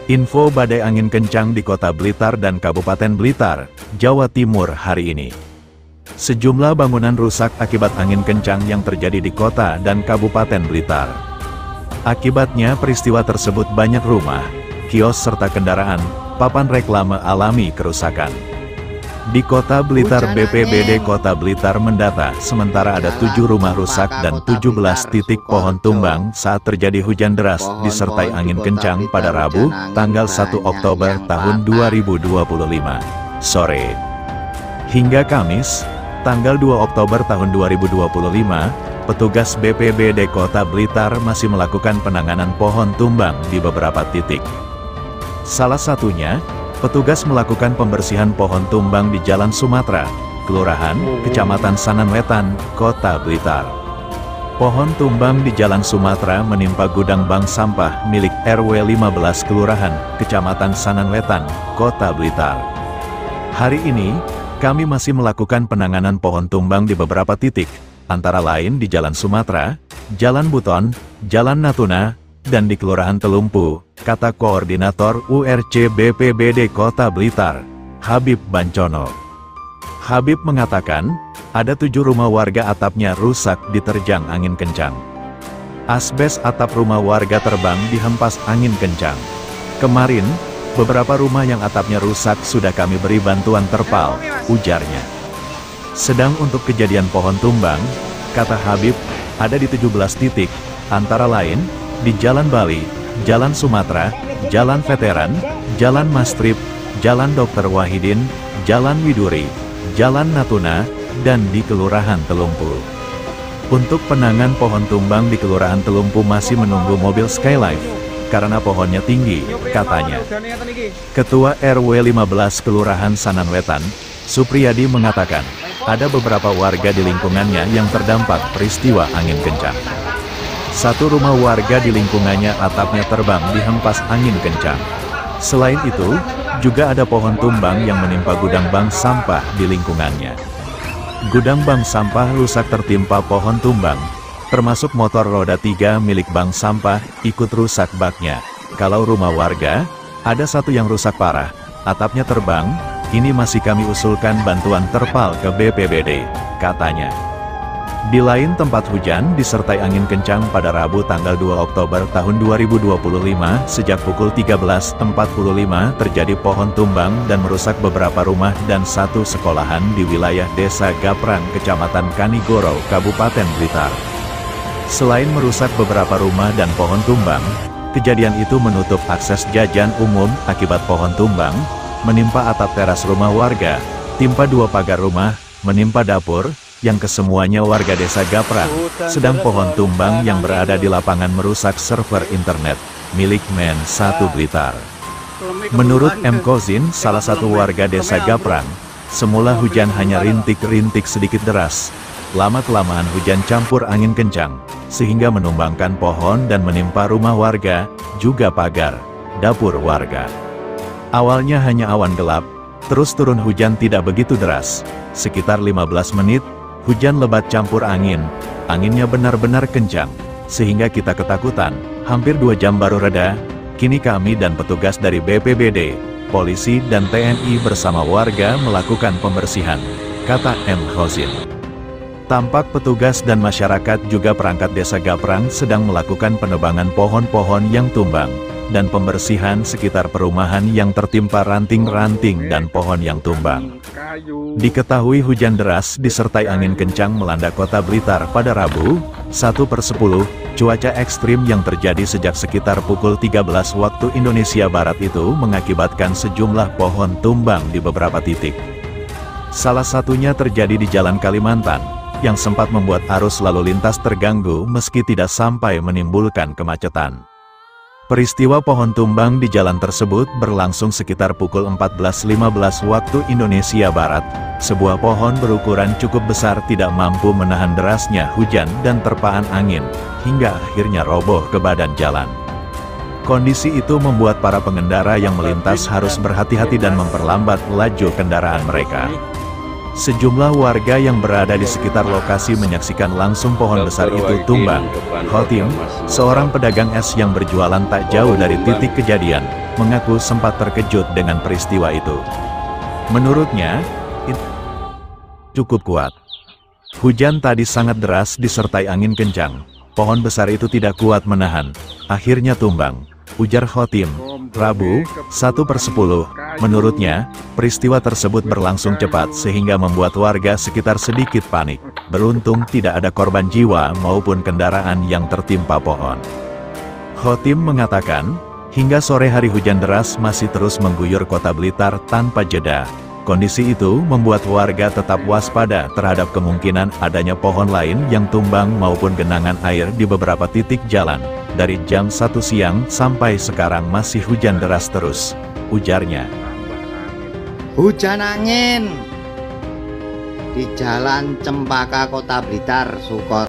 Info badai angin kencang di Kota Blitar dan Kabupaten Blitar, Jawa Timur hari ini. Sejumlah bangunan rusak akibat angin kencang yang terjadi di kota dan Kabupaten Blitar. Akibatnya peristiwa tersebut banyak rumah, kios serta kendaraan, papan reklame alami kerusakan. Di Kota Blitar, BPBD Kota Blitar mendata sementara ada 7 rumah rusak dan 17 titik pohon tumbang saat terjadi hujan deras disertai angin kencang pada Rabu, tanggal 1 Oktober tahun 2025, sore. Hingga Kamis, tanggal 2 Oktober tahun 2025, petugas BPBD Kota Blitar masih melakukan penanganan pohon tumbang di beberapa titik. Salah satunya, petugas melakukan pembersihan pohon tumbang di Jalan Sumatera, Kelurahan, Kecamatan Sananwetan, Kota Blitar. Pohon tumbang di Jalan Sumatera menimpa gudang bank sampah milik RW 15 Kelurahan, Kecamatan Sananwetan, Kota Blitar. Hari ini, kami masih melakukan penanganan pohon tumbang di beberapa titik, antara lain di Jalan Sumatera, Jalan Buton, Jalan Natuna, dan di Kelurahan Telumpu, kata Koordinator URC BPBD Kota Blitar, Habib Bancono. Habib mengatakan, ada 7 rumah warga atapnya rusak diterjang angin kencang. Asbes atap rumah warga terbang dihempas angin kencang. Kemarin, beberapa rumah yang atapnya rusak sudah kami beri bantuan terpal, ujarnya. Sedang untuk kejadian pohon tumbang, kata Habib, ada di 17 titik, antara lain, di Jalan Bali, Jalan Sumatera, Jalan Veteran, Jalan Mastrip, Jalan Dr. Wahidin, Jalan Widuri, Jalan Natuna, dan di Kelurahan Telumpu. Untuk penanganan pohon tumbang di Kelurahan Telumpu masih menunggu mobil Skylife, karena pohonnya tinggi, katanya. Ketua RW 15 Kelurahan Sananwetan, Supriyadi mengatakan, ada beberapa warga di lingkungannya yang terdampak peristiwa angin kencang. Satu rumah warga di lingkungannya atapnya terbang dihempas angin kencang. Selain itu, juga ada pohon tumbang yang menimpa gudang bank sampah di lingkungannya. Gudang bank sampah rusak tertimpa pohon tumbang, termasuk motor roda 3 milik bank sampah ikut rusak baknya. Kalau rumah warga, ada satu yang rusak parah, atapnya terbang, ini masih kami usulkan bantuan terpal ke BPBD, katanya. Di lain tempat hujan disertai angin kencang pada Rabu tanggal 2 Oktober tahun 2025 sejak pukul 13.45 terjadi pohon tumbang dan merusak beberapa rumah dan satu sekolahan di wilayah Desa Gaprang, Kecamatan Kanigoro, Kabupaten Blitar. Selain merusak beberapa rumah dan pohon tumbang, kejadian itu menutup akses jajan umum akibat pohon tumbang, menimpa atap teras rumah warga, timpa 2 pagar rumah, menimpa dapur, yang kesemuanya warga Desa Gaprang, sedang pohon tumbang yang berada di lapangan merusak server internet, milik Men 1 Blitar. Menurut M. Kozin, salah satu warga Desa Gaprang, semula hujan hanya rintik-rintik sedikit deras, lama-kelamaan hujan campur angin kencang, sehingga menumbangkan pohon dan menimpa rumah warga, juga pagar, dapur warga. Awalnya hanya awan gelap, terus turun hujan tidak begitu deras, sekitar 15 menit, hujan lebat campur angin, anginnya benar-benar kencang, sehingga kita ketakutan, hampir 2 jam baru reda, kini kami dan petugas dari BPBD, polisi dan TNI bersama warga melakukan pembersihan, kata M. Khozin. Tampak petugas dan masyarakat juga perangkat Desa Gaprang sedang melakukan penebangan pohon-pohon yang tumbang, dan pembersihan sekitar perumahan yang tertimpa ranting-ranting dan pohon yang tumbang. Diketahui hujan deras disertai angin kencang melanda Kota Blitar pada Rabu, 1/10, cuaca ekstrim yang terjadi sejak sekitar pukul 13 waktu Indonesia Barat itu mengakibatkan sejumlah pohon tumbang di beberapa titik. Salah satunya terjadi di Jalan Kalimantan, yang sempat membuat arus lalu lintas terganggu meski tidak sampai menimbulkan kemacetan. Peristiwa pohon tumbang di jalan tersebut berlangsung sekitar pukul 14.15 waktu Indonesia Barat. Sebuah pohon berukuran cukup besar tidak mampu menahan derasnya hujan dan terpaan angin, hingga akhirnya roboh ke badan jalan. Kondisi itu membuat para pengendara yang melintas harus berhati-hati dan memperlambat laju kendaraan mereka. Sejumlah warga yang berada di sekitar lokasi menyaksikan langsung pohon besar itu tumbang. Khotim, seorang pedagang es yang berjualan tak jauh dari titik kejadian, mengaku sempat terkejut dengan peristiwa itu. Menurutnya, itu cukup kuat. Hujan tadi sangat deras disertai angin kencang. Pohon besar itu tidak kuat menahan, akhirnya tumbang, ujar Khotim. Rabu, 1/10. Menurutnya, peristiwa tersebut berlangsung cepat sehingga membuat warga sekitar sedikit panik. Beruntung tidak ada korban jiwa maupun kendaraan yang tertimpa pohon. Khotim mengatakan, hingga sore hari hujan deras masih terus mengguyur kota Blitar tanpa jeda. Kondisi itu membuat warga tetap waspada terhadap kemungkinan adanya pohon lain yang tumbang maupun genangan air di beberapa titik jalan. Dari jam 1 siang sampai sekarang masih hujan deras terus, ujarnya. Hujan angin di Jalan Cempaka, Kota Blitar,